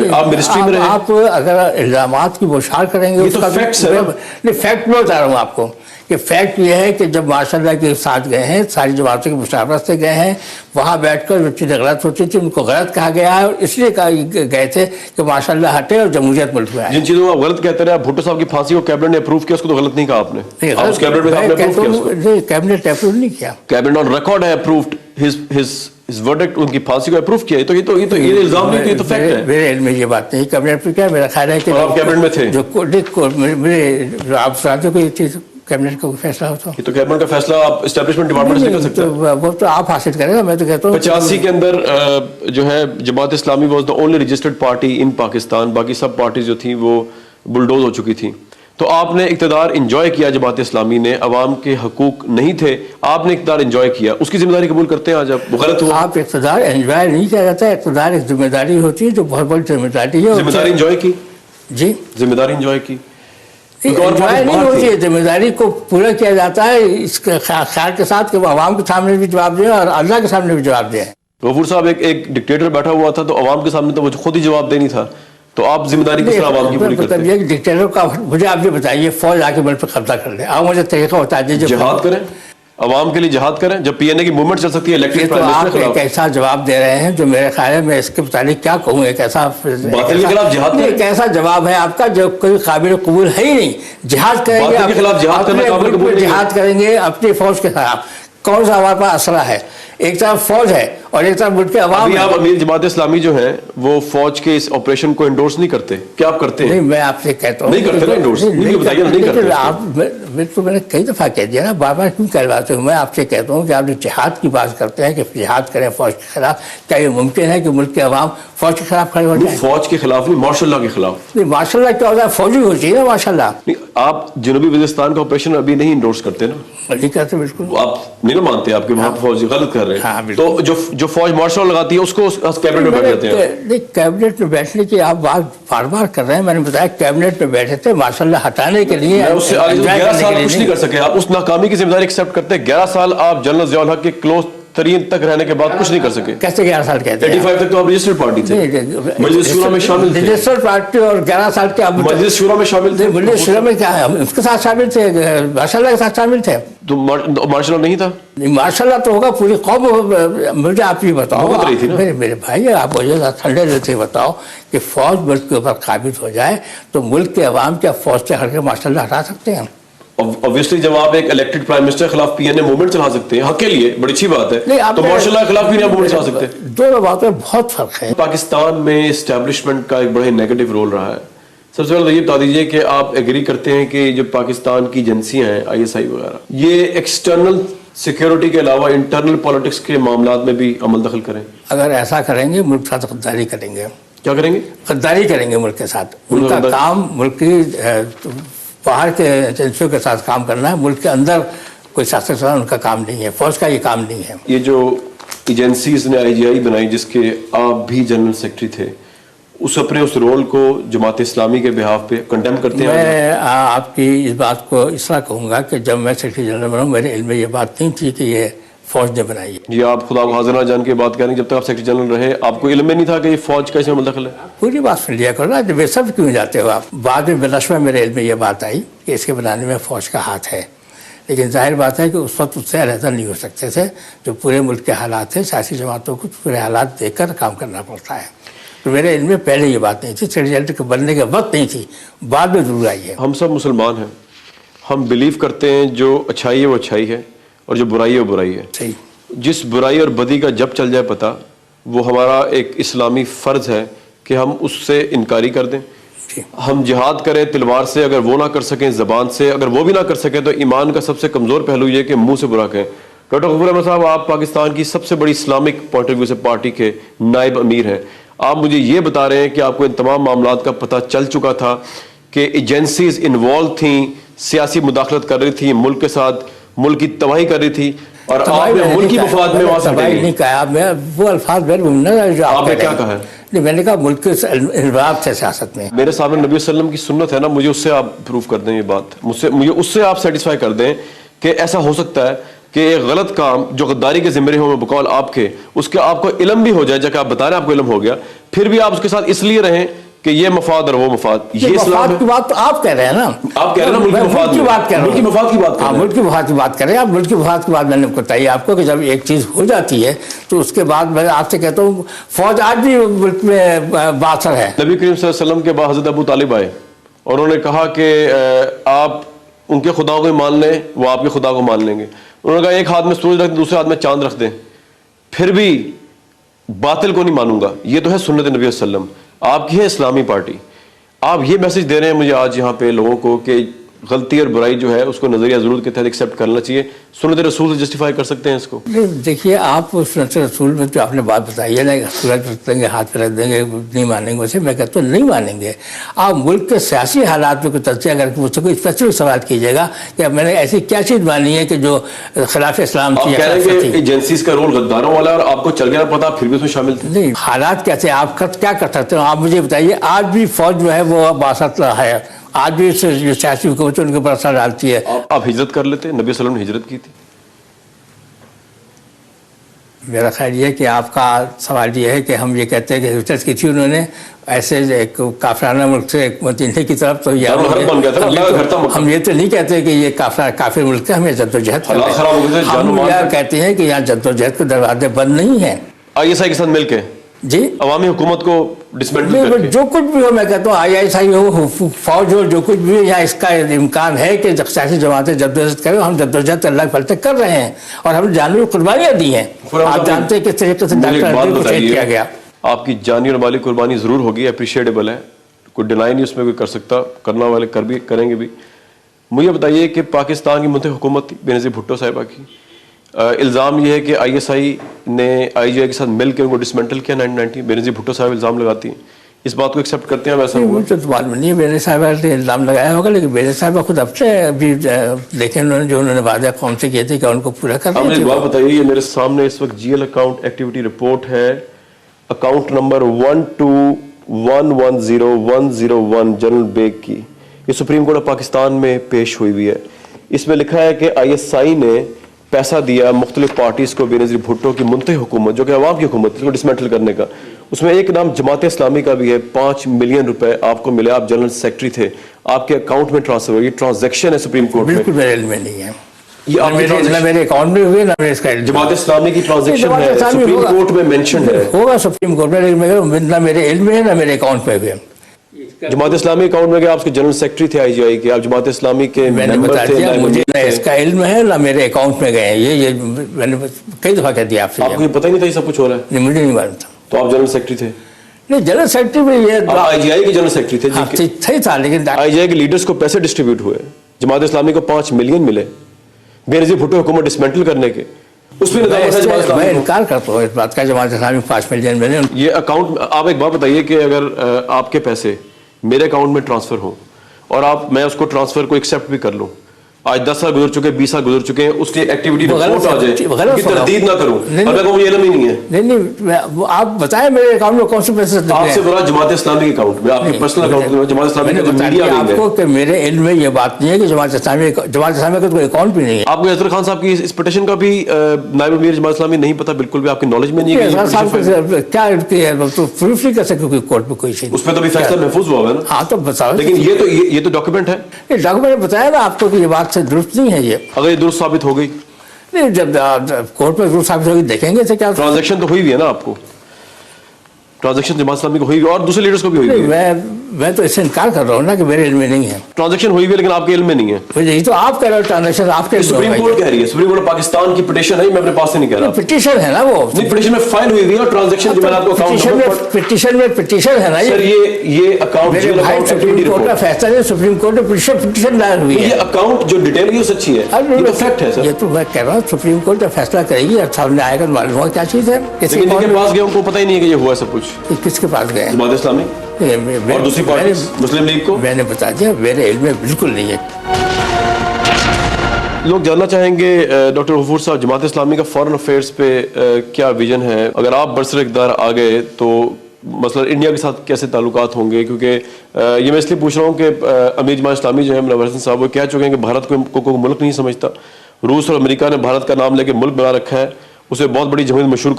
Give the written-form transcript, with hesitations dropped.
आप मिनिस्ट्री में रहे। आप अगर इल्जामात की बौछार करेंगे तो फैक्ट्स है ना? नहीं, फैक्ट में बता रहा हूँ आपको कि फैक्ट ये है कि जब माशाल्लाह के साथ गए हैं, सारी जमातों के मुशावरत से गए हैं, वहाँ बैठकर जो चीज़ें गलत होती थी उनको गलत कहा गया है और इसलिए गए थे कि माशाल्लाह हटे और जमहूरियत मुल्क में आए। जिन चीज़ों को आप गलत कहते रहे, भुट्टो साहब की फांसी को कैबिनेट ने अप्रूव किया, उसको तो गलत नहीं कहा आपने। कैबिनेट अप्रूव नहीं किया, कैबिनेट ऑन रिकॉर्ड है अप्रूव्ड हिज वर्डिक्ट, उनकी फांसी को अप्रूव किया। तो ये इल्जाम नहीं, ये तो फैक्ट है। मेरे इल्म में ये बात नहीं, कैबिनेट में क्या मेरा ख्याल है कि आप कैबिनेट में थे, जो आप सुनाते कोई चीज़ कैबिनेट का फैसला हो तो कैबिनेट का फैसला आप एस्टैब्लिशमेंट डिपार्टमेंट से कर सकते हैं। वो तो आप हासिल करेंगे, मैं तो कहता हूँ 85 के अंदर जो है Jamaat Islami was the only registered party in Pakistan, बाकी सब पार्टीज जो थी वो बुलडोज हो चुकी थी। तो आपने इक़्तिदार इंजॉय किया, जमात इस्लामी ने, अवाम के हकूक नहीं थे, आपने इक़्तिदार इंजॉय किया, उसकी जिम्मेदारी कबूल करते हैं आज आप? वो गलत हुआ। आप इक़्तिदार एंजॉय नहीं किया जाता है, इक़्तिदार एक जिम्मेदारी होती है जो बहुत बड़ी जिम्मेदारी है। जिम्मेदारी इंजॉय की जी, जिम्मेदारी इंजॉय की, एंजॉय नहीं होती है, जिम्मेदारी को पूरा किया जाता है इसके ख्याल के साथ कि वो अवाम के सामने भी जवाब दें और अल्लाह के सामने भी जवाब दें। गफूर साहब एक डिक्टेटर बैठा हुआ था, तो अवाम के सामने तो वो खुद ही जवाब देनी था, तो आप जिम्मेदारी किस तरह अवाम की पूरी करते हैं? ये डिक्टेटर का मुझे आप ये बताइए, फौज आके मुल्क पर कब्जा कर ले, आप मुझे तरीका बता दीजिए। जिहाद करें, अवाम के लिए जिहाद करें, जब पीएनए की मूवमेंट चल सकती है इलेक्टेड प्राइम मिनिस्टर के खिलाफ। एक ऐसा जवाब दे रहे हैं जो मेरे ख्याल में इसके मुताबिक क्या कहूँ, एक ऐसा जवाब है आपका जो कोई काबिल कबूल है ही नहीं। जिहाद करेंगे, जिहाद करेंगे अपनी फौज के खिलाफ, कौन सा हमारे पास असरा है? एक तरफ फौज है और एक तरफ मुल्क के अवाम। आप अमीर जमात इस्लामी जो है वो फौज के इस ऑपरेशन को एंडोर्स नहीं करते, क्या आप करते हैं? नहीं, मैं आपसे कहता हूँ नहीं करते ना एंडोर्स, नहीं बताइए नहीं करते आप। तो मैंने कई दफा कह दिया ना, बार बार क्यों कहलाते हो? मैं आपसे कहता हूँ कि आप जो जिहाद की बात करते हैं कि जिहाद करें फौज के खिलाफ, क्या ये मुमकिन है कि मुल्क के अवाम फौज के खिलाफ खड़े हो जाए? फौज के खिलाफ नहीं, मार्शल लॉ के खिलाफ। नहीं, मार्शल लॉ क्या होता है? फौजी होती है ना मार्शल लॉ। आप जनूबी वजीरिस्तान का ऑपरेशन अभी नहीं इंडोर्स करते ना? नहीं करते, बिल्कुल। आप नहीं ना मानते, आपके वहाँ फौजी गलत कर रहे हैं। तो जो फौज मार्शल लगाती है उसको कैबिनेट में बैठ जाते हैं। नहीं, कैबिनेट में बैठने की आप बात बार बार कर रहे हैं। मैंने बताया कैबिनेट में बैठे थे मार्शल लॉ हटाने के लिए। उससे 11 साल कुछ नहीं कर सके, आप उस नाकामी की जिम्मेदारी एक्सेप्ट करते हैं। 11 साल आप जनरल ज़ियाउल हक के क्लोज तरीन तक रहने के बाद कुछ नहीं कर सके। कैसे 11 साल कहते हैं? 85 तक तो आप रजिस्टर्ड पार्टी थे, मजलिस शुरा में शामिल थे। रजिस्टर्ड पार्टी और 11 साल के आप मजलिस शुरा में शामिल थे। मजलिस शुरा में क्या है, उसके साथ शामिल थे, मार्शल लॉ के साथ शामिल थे। तो मार्शल लॉ नहीं था? मार्शल लॉ तो होगा, पूरी कौम। मुझे आप ये बताओ, मेरे भाई, आप मुझे ठंडे दिल से बताओ कि फौज मुल्क के ऊपर काबिज हो जाए तो मुल्क के अवाम क्या फौज से हटकर मार्शल लॉ हटा सकते हैं? ऑब्वियसली जब आप एक इलेक्टेड प्राइम मिनिस्टर के खिलाफ पीएनए मूवमेंट चला सकते हैं, हक के लिए, बड़ी अच्छी बात है, तो मार्शल लॉ के खिलाफ भी नहीं मूवमेंट चला सकते। दोनों बातों में बहुत फर्क है। पाकिस्तान में एस्टैब्लिशमेंट का एक बड़ा नेगेटिव रोल रहा है। सबसे पहले ये बता दीजिए कि आप एग्री करते हैं कि जो पाकिस्तान की एजेंसियां हैं, ISI वगैरह, ये एक्सटर्नल सिक्योरिटी के अलावा इंटरनल पॉलिटिक्स के मामलात में भी अमल दखल करें? अगर ऐसा करेंगे मुल्क के साथ गद्दारी करेंगे। क्या करेंगे? गद्दारी करेंगे मुल्क के साथ। उनका काम मुल्क की बाहर के एजेंसियों के साथ काम करना है, मुल्क के अंदर कोई सियासत चलाना उनका काम नहीं है, फौज का ये काम नहीं है। ये जो एजेंसीज ने IGI बनाई, जिसके आप भी जनरल सेक्रेटरी थे, उस रोल को जमात इस्लामी के बिहाफ पे कंडेम करते हैं? मैं आपकी इस बात को इस तरह कहूँगा कि जब मैं सेक्रेटरी जनरल बना, मेरे इल्म में ये बात नहीं थी कि ये फौज ने बनाई है। ये आप खुदा को हाजिर ना जान के बात करें, जब तक आप सेक्रेटरी जनरल रहे आपको इल्म में नहीं था कि ये फौज का इसमें दखल है? पूरी बात सुन लिया करो ना, जब बेसब्र क्यों जाते हो आप? बाद में बिलशबा मेरे इल्म में ये बात आई कि इसके बनाने में फौज का हाथ है, लेकिन जाहिर बात है कि उस वक्त उससे अलहदा नहीं हो सकते थे। जो पूरे मुल्क के हालात थे, सियासी जमातों को पूरे हालात देख कर काम करना पड़ता है। तो मेरे इल्म में पहले ये बात नहीं थी, सेक्रेटरी जनरल के बनने के वक्त नहीं थी, बाद में जरूर आई है। हम सब मुसलमान हैं, हम बिलीव करते हैं जो अच्छाई है वो अच्छाई है और जो बुराई है वो बुराई है। सही। जिस बुराई और बदी का जब चल जाए पता, वो हमारा एक इस्लामी फ़र्ज़ है कि हम उससे इनकारी कर दें। हम जिहाद करें तलवार से, अगर वो ना कर सकें ज़बान से, अगर वो भी ना कर सकें तो ईमान का सबसे कमज़ोर पहलू ये कि मुंह से बुरा कहें। डॉक्टर गफूर अहमद साहब, आप पाकिस्तान की सबसे बड़ी इस्लामिक पॉइंट ऑफ व्यू से पार्टी के नायब अमीर हैं। आप मुझे ये बता रहे हैं कि आपको इन तमाम मामलात का पता चल चुका था कि एजेंसीज इन्वॉल्व थी, सियासी मुदाखलत कर रही थी, मुल्क के साथ मुल्क की तबाही कर रही थी, और आपने मुल्क की मफाद में वहां से नहीं कहा। मैं वो अल्फाज जो आपने क्या कहा है? नहीं, मैंने कहा मुल्क के इन्वॉल्व थे सियासत में। मेरे सामने नबी सल्लल्लाहु अलैहि वसल्लम की सुन्नत है ना, मुझे उससे आप प्रूफ कर दें ये बात, मुझे उससे आप सेटिस्फाई कर दें कि ऐसा हो सकता है कि एक गलत काम जो गद्दारी के जिम्मे हो बकौल आपके, उसके आपको इल्म भी हो जाए, जबकि आप बता रहे हैं आपको इल्म हो गया, फिर भी आप उसके साथ इसलिए रहें कि ये मफाद और वो मफाद, ये इस्लाम मफाद है। की बात तो आप कह रहे हैं ना, आप कह रहे हैं ना मुल्क की मफाद की बात कर रहे हैं, मुल्क की मफाद की बात कर हाँ, रहे हैं। मुल्क की मफाद की बात कर रहे हैं आप। मुल्क की मफाद की बात मैंने बताई आपको कि जब एक चीज़ हो जाती है तो उसके बाद मैं आपसे कहता हूँ फौज आज भी मुल्क में बासर है। नबी करीम सल्लल्लाहु अलैहि वसल्लम के बाद हज़रत अबू तालिब आए और उन्होंने कहा कि आप उनके खुदाओं को मान लें, वो आपके खुदा को मान लेंगे। उन्होंने कहा एक हाथ में सूरज रख दें, दूसरे हाथ में चांद रख दें, फिर भी बातिल को नहीं मानूंगा। ये तो है सुन्नत नबी वसल्लम, आपकी है इस्लामी पार्टी। आप ये मैसेज दे रहे हैं मुझे आज यहाँ पे लोगों को कि गलती और बुराई जो है उसको नजरिया जरूरत के तहत एक्सेप्ट करना चाहिए। सुन्नत रसूल से जस्टिफाई कर सकते हैं इसको? देखिए, आप सुन्नत रसूल में जो आपने बात बताई है ना, सूरज रख देंगे, हाथ पे रख देंगे, नहीं मानेंगे उसे, मैं कहता हूँ नहीं मानेंगे। आप मुल्क के सियासी हालात में कोई तज्जिया करके मुझसे कोई स्पेसिफिक सवाल कीजिएगा कि मैंने ऐसी क्या चीज़ मानी है कि जो खिलाफ इस्लाम आप थी। कह रहे हैं कि एजेंसीज का रोल गद्दारों वाला है और आपको चल गया पता, फिर भी उसमें शामिल थे? नहीं, हालात कैसे, आप क्या कर सकते हो? आप मुझे बताइए, आज भी फौज जो है वो बासत है, आज भी जो सियासी हुकूमत उनके ऊपर असर डालती है। आप हिजरत कर लेते, नबी वसल्लम ने हिजरत की थी। मेरा ख्याल ये है कि आपका सवाल ये है कि हम ये कहते हैं कि हिजरत की थी उन्होंने, ऐसे एक काफिराना मुल्क से एक मदीने की तरफ, तो हम ये तो नहीं कहते कि ये काफिर मुल्क है, हमें जद्दोजहद हम यह कहते हैं कि यहाँ जद्दोजहद के दरवाजे बंद नहीं है। ISI के साथ मिलकर जी, अवामी हुकूमत को डिसमेंटल करके, जो कुछ भी हो, मैं कहता हूँ ISI हो, फौज हो, जो कुछ भी हो, यहाँ इसका इम्कान है कि सियासी जमातें जद्दोजहद करें। हम जद्दोजहद अल्लाह के फलते कर रहे हैं और हमने जानवर कुर्बानियाँ दी हैं। आप जानते हैं किस तरीके से डॉक्टर को शहीद किया गया। आपकी जानी और माली कुर्बानी जरूर होगी, अप्रिशिएटेबल है, कोई डिनाई नहीं उसमें कोई कर सकता, करना वाले कर भी करेंगे भी। मुझे बताइए कि पाकिस्तान की मुंतखब हुकूमत थी बेनज़ीर भुट्टो साहिबा की, इल्ज़ाम ये है कि ISI ने IGI के साथ मिलकर उनको डिसमेंटल किया 1990। बेनज़ीर भुट्टो साहब इल्ज़ाम लगाती हैं, इस बात को एक्सेप्ट करते हैं? वैसा हुआ तो मालूम नहीं है, बेनज़ीर साहिबा ने इल्ज़ाम लगाया होगा, लेकिन बेनज़ीर साहिबा खुद अब से अभी देखें उन्होंने जो उन्होंने वादा कौन से किए थे कि उनको पूरा कर आपने एक बात बताइए, ये मेरे सामने इस वक्त GL अकाउंट एक्टिविटी रिपोर्ट है, अकाउंट नंबर 12110101 जनरल बेग की, ये सुप्रीम कोर्ट ऑफ पाकिस्तान में पेश हुई हुई है। इसमें लिखा है कि ISI ने पैसा दिया मुख्तलिफ पार्टीज को बेनज़ीर भुट्टो की मुंतखब हुकूमत, जो कि अवाम की हुकूमत, इसको डिसमेंटल करने का। उसमें एक नाम जमात इस्लामी का भी है। 5 मिलियन रुपए आपको मिले, आप जनरल सेक्रेटरी थे, आपके अकाउंट में ट्रांसफर हुई, ट्रांजैक्शन है सुप्रीम कोर्ट में। बिल्कुल मेरे इल्म में नहीं है, ये मेरे अकाउंट में हुए ना, मेरे इसका जमात इस्लामी की ट्रांजैक्शन है, सुप्रीम कोर्ट में मेंशन है, होगा सुप्रीम कोर्ट में, लेकिन ना मेरे इल्म में है ना मेरे अकाउंट में हुए। जमात इस्लामी अकाउंट में आप जनरल सेक्रेटरी थे IGI के, आप जमात इस्लामी के मैंने बता दिया, मुझे ना इसका इल्म है ना मेरे अकाउंट में गए। ये मैंने कई दफा कह दिया आपसे। आपको पता ही नहीं था ये सब कुछ हो रहा है? नहीं, मुझे नहीं मालूम था। तो आप जनरल सेक्रेटरी थे? नहीं, जनरल सेक्रेटरी में ये IGI के जनरल सेक्रेटरी थे? हाँ, सही था, लेकिन IGI के लीडर्स को पैसे डिस्ट्रीब्यूट हुए, जमात इस्लामी को 5 मिलियन मिले बेनज़ीर भुट्टो हुकूमत डिसमेंटल करने के, उसमें मैं इनकार करता हूँ इस बात का, जमात इस्लामी 5 मिलियन मिले। ये अकाउंट, आप एक बात बताइए कि अगर आपके पैसे मेरे अकाउंट में ट्रांसफर हो और मैं उसको ट्रांसफर को एक्सेप्ट भी कर लूं, आज 10 साल गुजर चुके, 20 साल गुजर चुके हैं, उसकी एक्टिविटी रिपोर्ट आ जाए कि तरदीद ना करूं, अब मैं कहूं ये इल्म ही नहीं है। नहीं, आप बताएं मेरे अकाउंट में कौन से पैसे? आपसे बोला जमात इस्लामी के अकाउंट में, आपके पर्सनल अकाउंट में, जमात इस्लामी का जो मीडिया विंग है। आपको कि मेरे इल्म में ये बात नहीं है कि जमात इस्लामी का कोई अकाउंट भी नहीं है। आपको अजहर खान साहब की इस पिटीशन का भी नायब अमीर जमात इस्लामी नहीं पता, बिल्कुल भी आपकी नॉलेज में नहीं है? क्या प्रूफ नहीं कर सकते कोई कोर्ट में कोई चीज, उसमें तो भी फैसला महफूज हुआ है ना? हाँ, तो बताओ। लेकिन ये तो डॉक्यूमेंट है, डॉक्यूमेंट बताया ना आपको कि ये बात से दुरुस्त नहीं है। ये अगर ये दुरुस्त साबित हो गई, नहीं, जब कोर्ट में दुरुस्त साबित होगी देखेंगे से क्या। ट्रांजैक्शन तो हुई भी है ना, आपको ट्रांजैक्शन जमात इस्लामी को हुई और दूसरे लीडर्स को भी हुई है। मैं तो इससे इनकार कर रहा हूँ ना कि मेरे इल्म में नहीं है। ट्रांजैक्शन हुई है लेकिन आपके इल्म में नहीं है। यही तो आप कह रहे हो, ट्रांजैक्शन आपके सुप्रीम कोर्ट कह रही है, सुप्रीम कोर्ट पाकिस्तान की पिटीशन है, मैं अपने पास से नहीं कह रहा। पिटीशन है ना वो, नहीं, पिटीशन में फाइल हुई है और ट्रांजैक्शन जो मैंने आपको पिटीशन है ना सर, ये अकाउंट सुप्रीम कोर्ट का फैसला है, सुप्रीम कोर्ट में पिटीशन दायर हुई है। ये अकाउंट जो डिटेल है सच्ची है, ये तो फैक्ट है सर। ये तो मैं कह रहा हूँ सुप्रीम कोर्ट का फैसला करेगी, सामने आएगा मालूम होगा क्या चीज है। किसी के पास गए उनको पता ही नहीं है कि ये हुआ सब कुछ। किसके पास गए? जमात इस्लामी और दूसरी पार्टी मुस्लिम लीग को। मैंने बता दिया मेरे इल्म में बिल्कुल नहीं है। लोग जानना चाहेंगे डॉक्टर गफूर साहब, जमात इस्लामी का फॉरेन अफेयर्स पे क्या विजन है? अगर आप बरसर इक़्तिदार आ गए तो मसलन इंडिया के साथ कैसे ताल्लुकात होंगे? क्योंकि ये मैं इसलिए पूछ रहा हूँ कि अमीर जमात इस्लामी जो है मुनव्वर हसन साहब, वो कह चुके हैं कि भारत को मुल्क नहीं समझता। रूस और अमेरिका ने भारत का नाम लेके मुल्क बना रखा है, उसे बहुत बड़ी जमहूरियत मशहूर